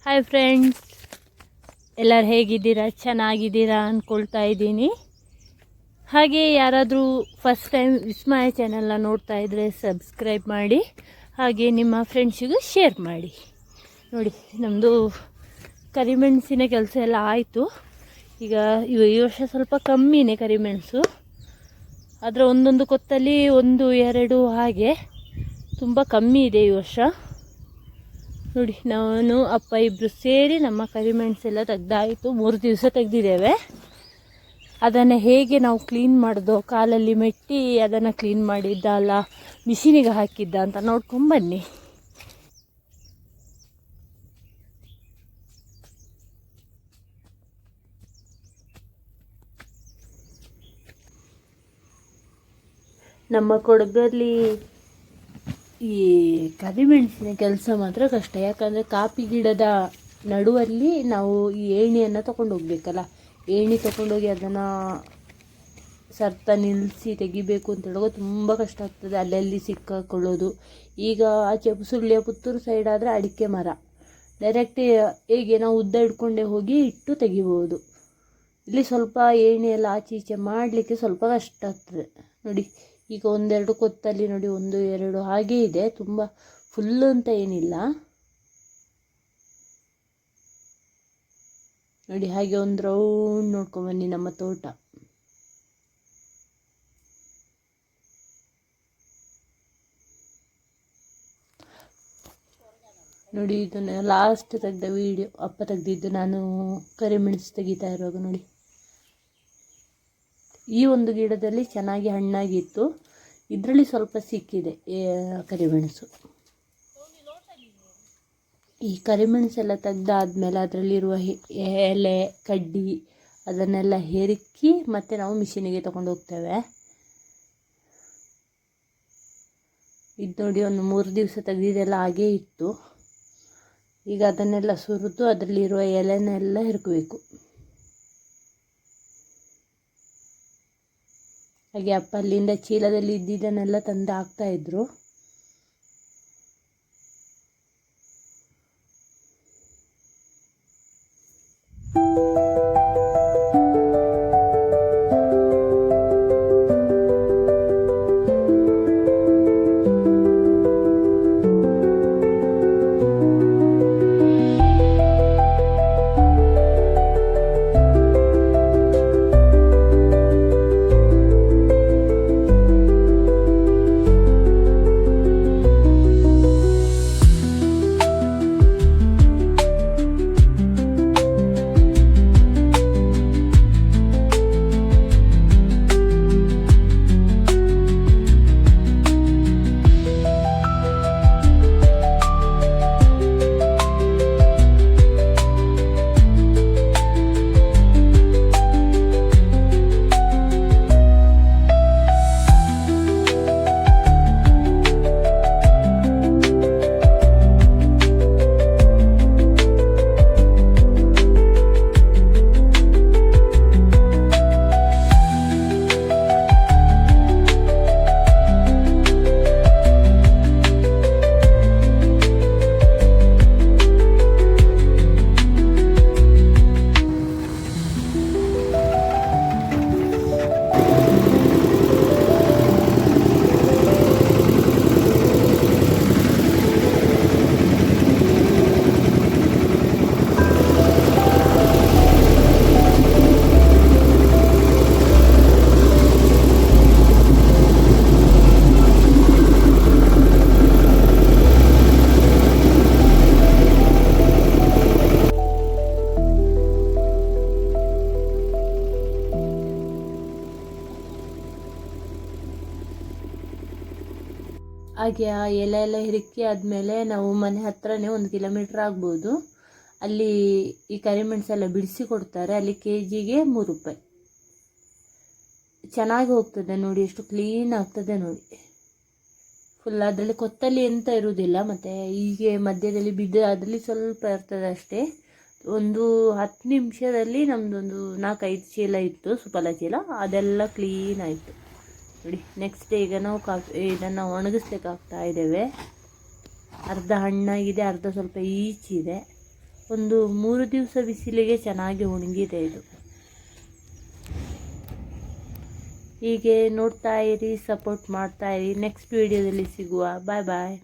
Hi friends, ಎಲ್ಲರೂ ಹೇಗಿದ್ದೀರಾ? ಚೆನ್ನಾಗಿದ್ದೀರಾ ಅಂದ್ಕೊಳ್ತಾ ಇದ್ದೀನಿ. ಹಾಗೆ ಯಾರಾದರೂ ಫಸ್ಟ್ ಟೈಮ್ ವಿಸ್ಮಯ ಚಾನಲ್ನ ನೋಡ್ತಾ ಇದ್ದರೆ ಸಬ್ಸ್ಕ್ರೈಬ್ ಮಾಡಿ, ಹಾಗೆ ನಿಮ್ಮ ಫ್ರೆಂಡ್ಸಿಗೂ ಶೇರ್ ಮಾಡಿ. ನೋಡಿ, ನಮ್ಮದು ಕರಿಮೆಣಸಿನ ಕೆಲಸ ಎಲ್ಲ ಆಯಿತು. ಈಗ ಈ ವರ್ಷ ಸ್ವಲ್ಪ ಕಮ್ಮಿನೇ ಕರಿಮೆಣಸು, ಆದರೆ ಒಂದೊಂದು ಕೊತ್ತಲ್ಲಿ 1-2 ಹಾಗೆ ತುಂಬ ಕಮ್ಮಿ ಇದೆ ಈ ವರ್ಷ. ನೋಡಿ, ನಾನು ಅಪ್ಪ ಇಬ್ಬರು ಸೇರಿ ನಮ್ಮ ಕರಿಮೆಣಸೆಲ್ಲ ತೆಗ್ದಾಯಿತು. 3 ದಿವಸ ತೆಗೆದಿದ್ದೇವೆ. ಅದನ್ನು ಹೇಗೆ ನಾವು ಕ್ಲೀನ್ ಮಾಡೋದು, ಕಾಲಲ್ಲಿ ಮೆಟ್ಟಿ ಅದನ್ನು ಕ್ಲೀನ್ ಮಾಡಿದ್ದ ಅಲ್ಲ ಮಿಷಿನಿಗೆ ಹಾಕಿದ್ದ ಅಂತ ನೋಡ್ಕೊಂಬನ್ನಿ. ನಮ್ಮ ಕೊಡಗಲ್ಲಿ ಈ ಕರಿಮೆಣಸಿನ ಕೆಲಸ ಮಾತ್ರ ಕಷ್ಟ. ಯಾಕಂದರೆ ಕಾಫಿ ಗಿಡದ ನಡುವಲ್ಲಿ ನಾವು ಈ ಏಣಿಯನ್ನು ತೊಗೊಂಡು ಹೋಗ್ಬೇಕಲ್ಲ. ಏಣಿ ತೊಗೊಂಡೋಗಿ ಅದನ್ನು ಸರ್ತ ನಿಲ್ಲಿಸಿ ತೆಗಿಬೇಕು ಅಂತ ಹೇಳುವಾಗ ತುಂಬ ಕಷ್ಟ ಆಗ್ತದೆ. ಅಲ್ಲಲ್ಲಿ ಸಿಕ್ಕಾಕೊಳ್ಳೋದು. ಈಗ ಆಚೆ ಸುಳ್ಯ ಪುತ್ತೂರು ಸೈಡ್ ಆದರೆ ಅಡಿಕೆ ಮರ ಡೈರೆಕ್ಟ್ ಹೇಗೆ ನಾವು ಉದ್ದ ಹಿಡ್ಕೊಂಡೇ ಹೋಗಿ ಇಟ್ಟು ತೆಗಿಬೋದು. ಇಲ್ಲಿ ಸ್ವಲ್ಪ ಏಣಿ ಎಲ್ಲ ಆಚೆ ಈಚೆ ಮಾಡಲಿಕ್ಕೆ ಸ್ವಲ್ಪ ಕಷ್ಟ ಆಗ್ತದೆ. ನೋಡಿ, ಈಗ 1-2 ಕೊತ್ತಲ್ಲಿ ನೋಡಿ 1-2 ಹಾಗೇ ಇದೆ, ತುಂಬ ಫುಲ್ಲು ಅಂತ ಏನಿಲ್ಲ. ನೋಡಿ, ಹಾಗೆ ಒಂದು ರೌಂಡ್ ನೋಡ್ಕೊಂಬನ್ನಿ ನಮ್ಮ ತೋಟ. ನೋಡಿ, ಇದನ್ನು ಲಾಸ್ಟ್ ತೆಗೆದ ವಿಡಿಯೋ ಅಪ್ಪ ತೆಗೆದಿದ್ದು, ನಾನು ಕರಿಮೆಣಸು ತೆಗಿತಾ ಇರುವಾಗ. ನೋಡಿ, ಈ ಒಂದು ಗಿಡದಲ್ಲಿ ಚೆನ್ನಾಗಿ ಹಣ್ಣಾಗಿತ್ತು, ಇದರಲ್ಲಿ ಸ್ವಲ್ಪ ಸಿಕ್ಕಿದೆ ಕರಿಮೆಣಸು. ಈ ಕರಿಮೆಣಸೆಲ್ಲ ತೆಗ್ದಾದ್ಮೇಲೆ ಅದರಲ್ಲಿರುವ ಎಲೆ ಕಡ್ಡಿ ಅದನ್ನೆಲ್ಲ ಹೆರುಕಿ ಮತ್ತೆ ನಾವು ಮಿಷಿನಿಗೆ ತಗೊಂಡು ಹೋಗ್ತೇವೆ. ಇದು ನೋಡಿ, ಒಂದು 3 ದಿವಸ ತೆಗೆದಿದ್ದೆಲ್ಲ ಹಾಗೇ ಇತ್ತು. ಈಗ ಅದನ್ನೆಲ್ಲ ಸುರಿದು ಅದರಲ್ಲಿರುವ ಎಲೆನೆಲ್ಲ ಹೆರ್ಕಬೇಕು. ಹಾಗೆ ಅಪ್ಪ ಅಲ್ಲಿಂದ ಚೀಲದಲ್ಲಿ ಇದ್ದಿದ್ದನ್ನೆಲ್ಲ ತಂದು ಹಾಕ್ತಾಯಿದ್ರು. ಹಾಗೆ ಆ ಎಲೆ ಎಲ್ಲ ಹಿರುಕಿ ಆದಮೇಲೆ ನಾವು ಮನೆ ಹತ್ರನೇ 1 ಕಿಲೋಮೀಟ್ರ್ ಆಗ್ಬೋದು, ಅಲ್ಲಿ ಈ ಕರಿಮೆಣಸೆಲ್ಲ ಬಿಡಿಸಿ ಕೊಡ್ತಾರೆ. ಅಲ್ಲಿ KGಗೆ 3 ರೂಪಾಯಿ. ಚೆನ್ನಾಗಿ ಹೋಗ್ತದೆ. ನೋಡಿ ಎಷ್ಟು ಕ್ಲೀನ್ ಆಗ್ತದೆ ನೋಡಿ. ಫುಲ್ ಅದರಲ್ಲಿ ಕೊತ್ತಲ್ಲಿ ಎಂತ ಇರುವುದಿಲ್ಲ. ಮತ್ತು ಹೀಗೆ ಮಧ್ಯದಲ್ಲಿ ಬಿದ್ದು ಅದರಲ್ಲಿ ಸ್ವಲ್ಪ ಇರ್ತದೆ ಅಷ್ಟೇ. ಒಂದು 10 ನಿಮಿಷದಲ್ಲಿ ನಮ್ಮದೊಂದು 4-5 ಚೀಲ ಇತ್ತು, ಸುಫಲ ಚೀಲ, ಅದೆಲ್ಲ ಕ್ಲೀನ್ ಆಯಿತು. ನೋಡಿ, ನೆಕ್ಸ್ಟ್ ಈಗ ನಾವು ಇದನ್ನು ಒಣಗಿಸ್ಲಿಕ್ಕೆ ಹಾಕ್ತಾ ಇದ್ದೇವೆ. ಅರ್ಧ ಹಣ್ಣಾಗಿದೆ, ಅರ್ಧ ಸ್ವಲ್ಪ ಈಚಿದೆ. ಒಂದು 3 ದಿವಸ ಬಿಸಿಲಿಗೆ ಚೆನ್ನಾಗಿ ಒಣಗಿದೆ ಇದು. ಹೀಗೆ ನೋಡ್ತಾ ಇರಿ, ಸಪೋರ್ಟ್ ಮಾಡ್ತಾ ಇರಿ. ನೆಕ್ಸ್ಟ್ ವಿಡಿಯೋದಲ್ಲಿ ಸಿಗುವ. ಬಾಯ್ ಬಾಯ್.